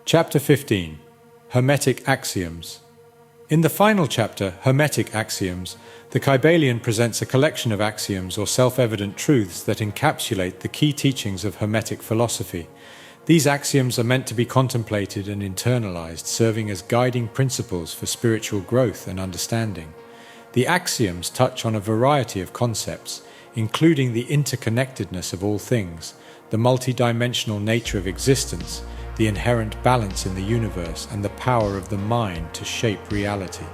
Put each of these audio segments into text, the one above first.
Chapter 15. Hermetic Axioms. In the final chapter, Hermetic Axioms, the Kybalion presents a collection of axioms or self-evident truths that encapsulate the key teachings of Hermetic philosophy. These axioms are meant to be contemplated and internalized, serving as guiding principles for spiritual growth and understanding. The axioms touch on a variety of concepts, including the interconnectedness of all things, the multidimensional nature of existence, the inherent balance in the universe, and the power of the mind to shape reality.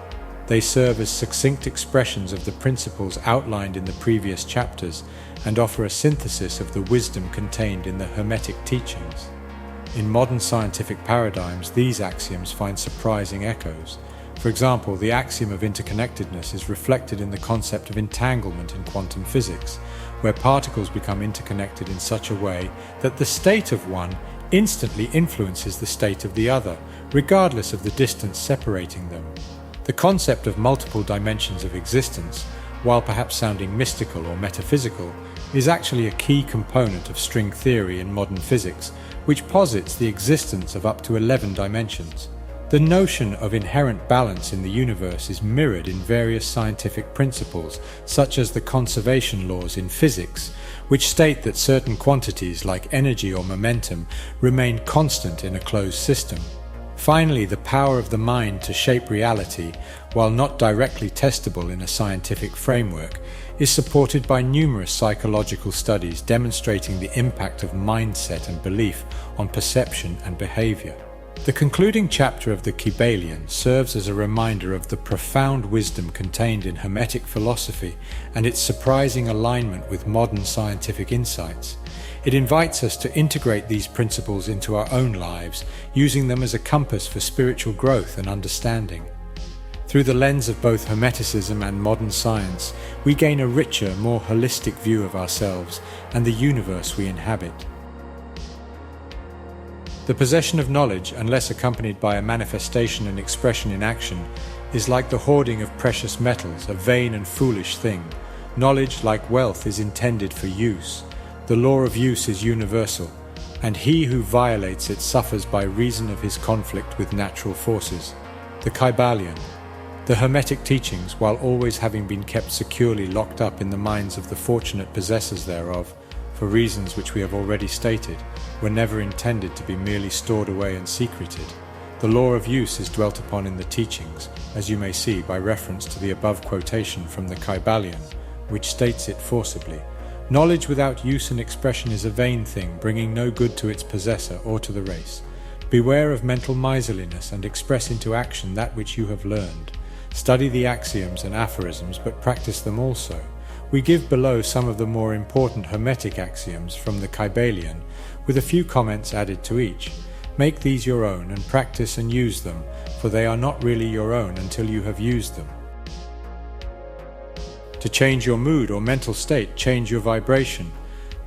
They serve as succinct expressions of the principles outlined in the previous chapters and offer a synthesis of the wisdom contained in the Hermetic teachings. In modern scientific paradigms, these axioms find surprising echoes. For example, the axiom of interconnectedness is reflected in the concept of entanglement in quantum physics, where particles become interconnected in such a way that the state of one instantly influences the state of the other, regardless of the distance separating them. The concept of multiple dimensions of existence, while perhaps sounding mystical or metaphysical, is actually a key component of string theory in modern physics, which posits the existence of up to 11 dimensions. The notion of inherent balance in the universe is mirrored in various scientific principles, such as the conservation laws in physics, which state that certain quantities like energy or momentum remain constant in a closed system. Finally, the power of the mind to shape reality, while not directly testable in a scientific framework, is supported by numerous psychological studies demonstrating the impact of mindset and belief on perception and behavior. The concluding chapter of the Kybalion serves as a reminder of the profound wisdom contained in Hermetic philosophy and its surprising alignment with modern scientific insights. It invites us to integrate these principles into our own lives, using them as a compass for spiritual growth and understanding. Through the lens of both Hermeticism and modern science, we gain a richer, more holistic view of ourselves and the universe we inhabit. The possession of knowledge, unless accompanied by a manifestation and expression in action, is like the hoarding of precious metals, a vain and foolish thing. Knowledge, like wealth, is intended for use. The law of use is universal, and he who violates it suffers by reason of his conflict with natural forces. The Kybalion. The Hermetic teachings, while always having been kept securely locked up in the minds of the fortunate possessors thereof, for reasons which we have already stated, were never intended to be merely stored away and secreted. The law of use is dwelt upon in the teachings, as you may see by reference to the above quotation from the Kybalion, which states it forcibly. Knowledge without use and expression is a vain thing, bringing no good to its possessor or to the race. Beware of mental miserliness and express into action that which you have learned. Study the axioms and aphorisms, but practice them also. We give below some of the more important Hermetic axioms from the Kybalion, with a few comments added to each. Make these your own and practice and use them, for they are not really your own until you have used them. To change your mood or mental state, change your vibration.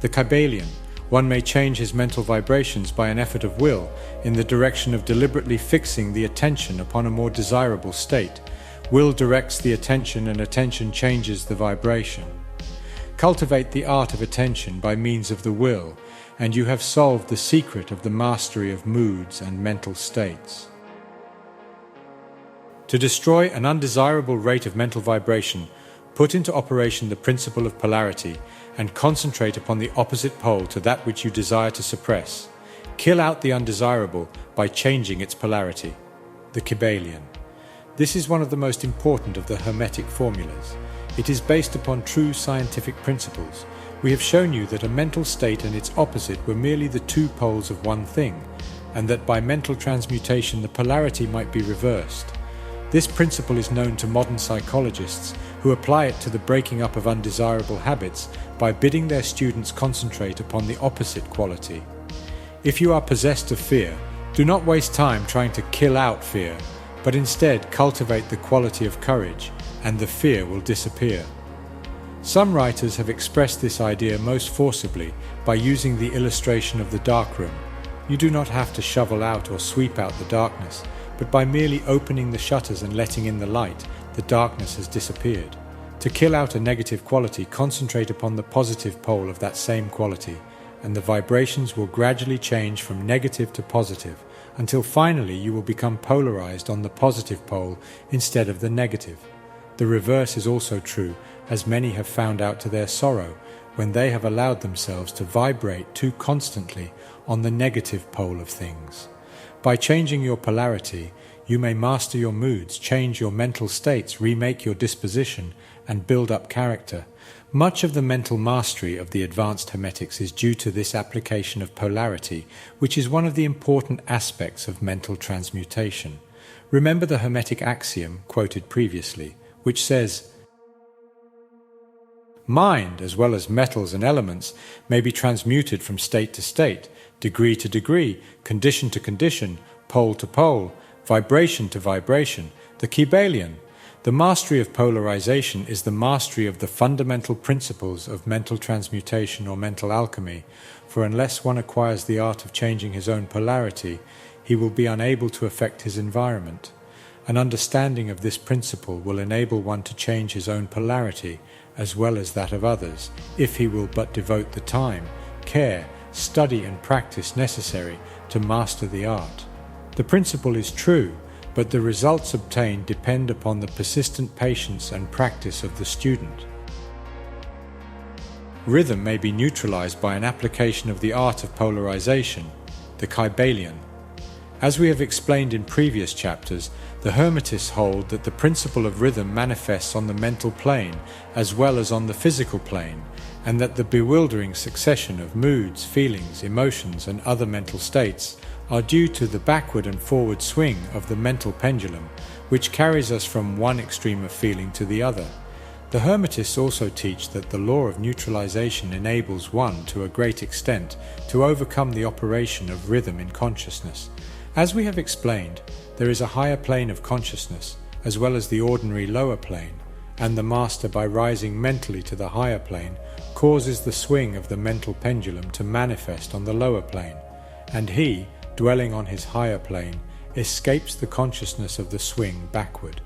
The Kybalion. One may change his mental vibrations by an effort of will in the direction of deliberately fixing the attention upon a more desirable state. Will directs the attention and attention changes the vibration. Cultivate the art of attention by means of the will, and you have solved the secret of the mastery of moods and mental states. To destroy an undesirable rate of mental vibration, put into operation the principle of polarity and concentrate upon the opposite pole to that which you desire to suppress. Kill out the undesirable by changing its polarity. The Kybalion. This is one of the most important of the Hermetic formulas. It is based upon true scientific principles. We have shown you that a mental state and its opposite were merely the two poles of one thing, and that by mental transmutation the polarity might be reversed. This principle is known to modern psychologists, who apply it to the breaking up of undesirable habits by bidding their students concentrate upon the opposite quality. If you are possessed of fear, do not waste time trying to kill out fear, but instead cultivate the quality of courage, and the fear will disappear. Some writers have expressed this idea most forcibly by using the illustration of the dark room. You do not have to shovel out or sweep out the darkness, but by merely opening the shutters and letting in the light, the darkness has disappeared. To kill out a negative quality, concentrate upon the positive pole of that same quality, and the vibrations will gradually change from negative to positive, until finally you will become polarized on the positive pole instead of the negative. The reverse is also true, as many have found out to their sorrow when they have allowed themselves to vibrate too constantly on the negative pole of things. By changing your polarity, you may master your moods, change your mental states, remake your disposition, and build up character. Much of the mental mastery of the advanced Hermetics is due to this application of polarity, which is one of the important aspects of mental transmutation. Remember the Hermetic axiom quoted previously, which says, "Mind, as well as metals and elements, may be transmuted from state to state, degree to degree, condition to condition, pole to pole, vibration to vibration." The Kybalion. The mastery of polarization is the mastery of the fundamental principles of mental transmutation or mental alchemy, for unless one acquires the art of changing his own polarity, he will be unable to affect his environment. An understanding of this principle will enable one to change his own polarity as well as that of others, if he will but devote the time, care, study and practice necessary to master the art. The principle is true, but the results obtained depend upon the persistent patience and practice of the student. Rhythm may be neutralized by an application of the art of polarization, the Kybalion. As we have explained in previous chapters, the Hermetists hold that the principle of rhythm manifests on the mental plane as well as on the physical plane, and that the bewildering succession of moods, feelings, emotions, and other mental states are due to the backward and forward swing of the mental pendulum, which carries us from one extreme of feeling to the other. The Hermetists also teach that the law of neutralization enables one, to a great extent, to overcome the operation of rhythm in consciousness. As we have explained, there is a higher plane of consciousness, as well as the ordinary lower plane, and the master, by rising mentally to the higher plane, causes the swing of the mental pendulum to manifest on the lower plane, and he, dwelling on his higher plane, escapes the consciousness of the swing backward.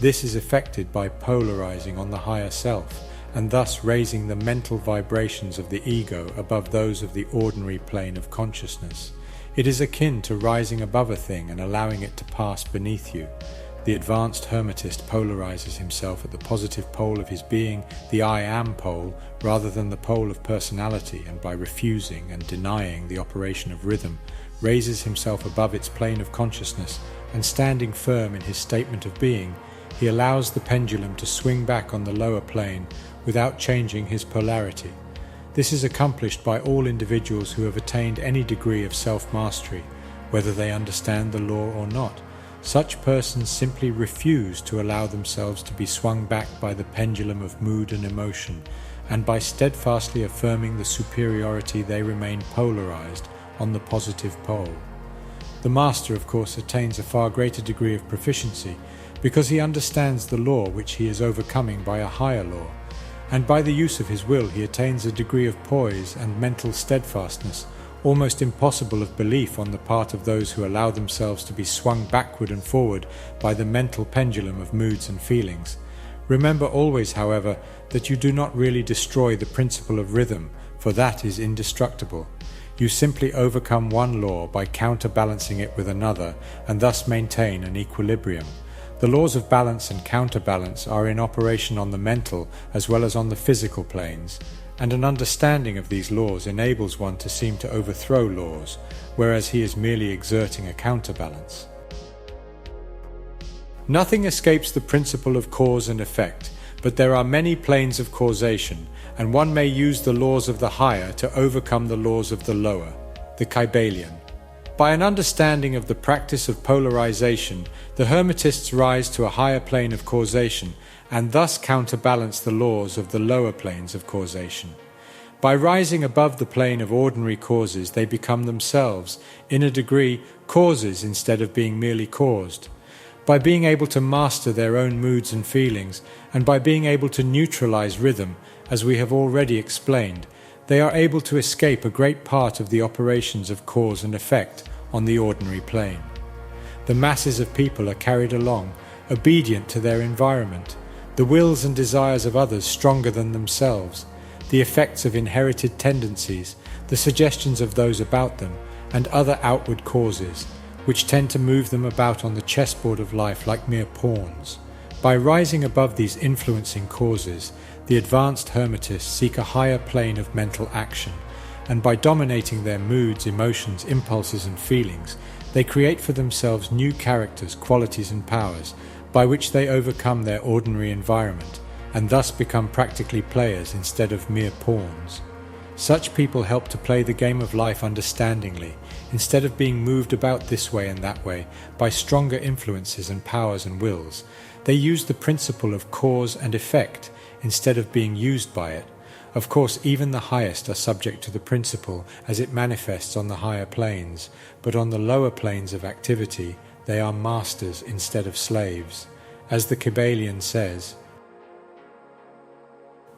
This is effected by polarizing on the higher self, and thus raising the mental vibrations of the ego above those of the ordinary plane of consciousness. It is akin to rising above a thing and allowing it to pass beneath you. The advanced Hermetist polarizes himself at the positive pole of his being, the I am pole, rather than the pole of personality, and by refusing and denying the operation of rhythm, raises himself above its plane of consciousness, and standing firm in his statement of being, he allows the pendulum to swing back on the lower plane without changing his polarity. This is accomplished by all individuals who have attained any degree of self-mastery, whether they understand the law or not. Such persons simply refuse to allow themselves to be swung back by the pendulum of mood and emotion, and by steadfastly affirming the superiority they remain polarized on the positive pole. The master, of course, attains a far greater degree of proficiency because he understands the law which he is overcoming by a higher law, and by the use of his will he attains a degree of poise and mental steadfastness almost impossible of belief on the part of those who allow themselves to be swung backward and forward by the mental pendulum of moods and feelings. Remember always, however, that you do not really destroy the principle of rhythm, for that is indestructible. You simply overcome one law by counterbalancing it with another, and thus maintain an equilibrium. The laws of balance and counterbalance are in operation on the mental as well as on the physical planes, and an understanding of these laws enables one to seem to overthrow laws, whereas he is merely exerting a counterbalance. Nothing escapes the principle of cause and effect, but there are many planes of causation, and one may use the laws of the higher to overcome the laws of the lower, the Kybalion. By an understanding of the practice of polarization, the Hermetists rise to a higher plane of causation, and thus counterbalance the laws of the lower planes of causation. By rising above the plane of ordinary causes, they become themselves, in a degree, causes instead of being merely caused. By being able to master their own moods and feelings, and by being able to neutralize rhythm, as we have already explained, they are able to escape a great part of the operations of cause and effect on the ordinary plane. The masses of people are carried along, obedient to their environment, the wills and desires of others stronger than themselves, the effects of inherited tendencies, the suggestions of those about them, and other outward causes, which tend to move them about on the chessboard of life like mere pawns. By rising above these influencing causes, the advanced Hermetists seek a higher plane of mental action, and by dominating their moods, emotions, impulses and feelings, they create for themselves new characters, qualities and powers, by which they overcome their ordinary environment, and thus become practically players instead of mere pawns. Such people help to play the game of life understandingly, instead of being moved about this way and that way by stronger influences and powers and wills. They use the principle of cause and effect instead of being used by it. Of course, even the highest are subject to the principle as it manifests on the higher planes, but on the lower planes of activity, they are masters instead of slaves. As the Kybalion says,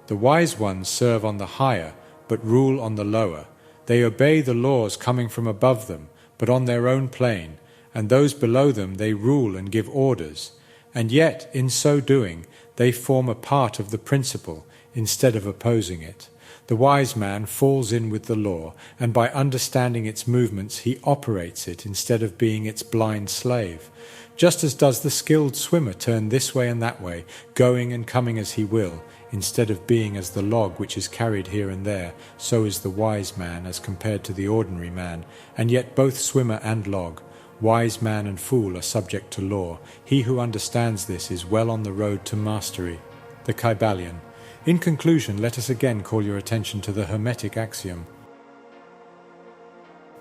"The wise ones serve on the higher, but rule on the lower. They obey the laws coming from above them, but on their own plane, and those below them they rule and give orders. And yet, in so doing, they form a part of the principle, instead of opposing it. The wise man falls in with the law, and by understanding its movements he operates it instead of being its blind slave. Just as does the skilled swimmer turn this way and that way, going and coming as he will, instead of being as the log which is carried here and there, so is the wise man as compared to the ordinary man, and yet both swimmer and log, wise man and fool, are subject to law. He who understands this is well on the road to mastery." The Kybalion. In conclusion, let us again call your attention to the Hermetic Axiom.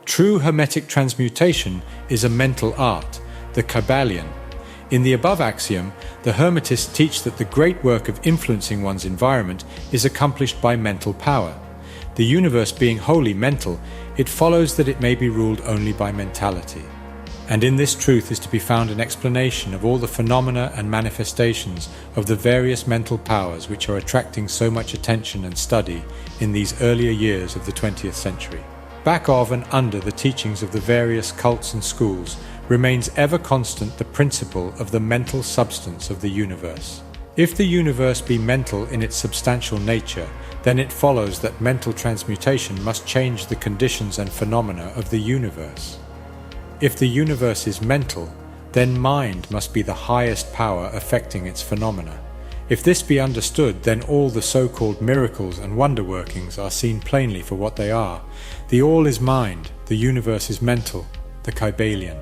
True Hermetic transmutation is a mental art, the Kybalion. In the above axiom, the Hermetists teach that the great work of influencing one's environment is accomplished by mental power. The universe being wholly mental, it follows that it may be ruled only by mentality. And in this truth is to be found an explanation of all the phenomena and manifestations of the various mental powers which are attracting so much attention and study in these earlier years of the 20th century. Back of and under the teachings of the various cults and schools remains ever constant the principle of the mental substance of the universe. If the universe be mental in its substantial nature, then it follows that mental transmutation must change the conditions and phenomena of the universe. If the universe is mental, then mind must be the highest power affecting its phenomena. If this be understood, then all the so-called miracles and wonder-workings are seen plainly for what they are. The all is mind, the universe is mental, the Kybalion.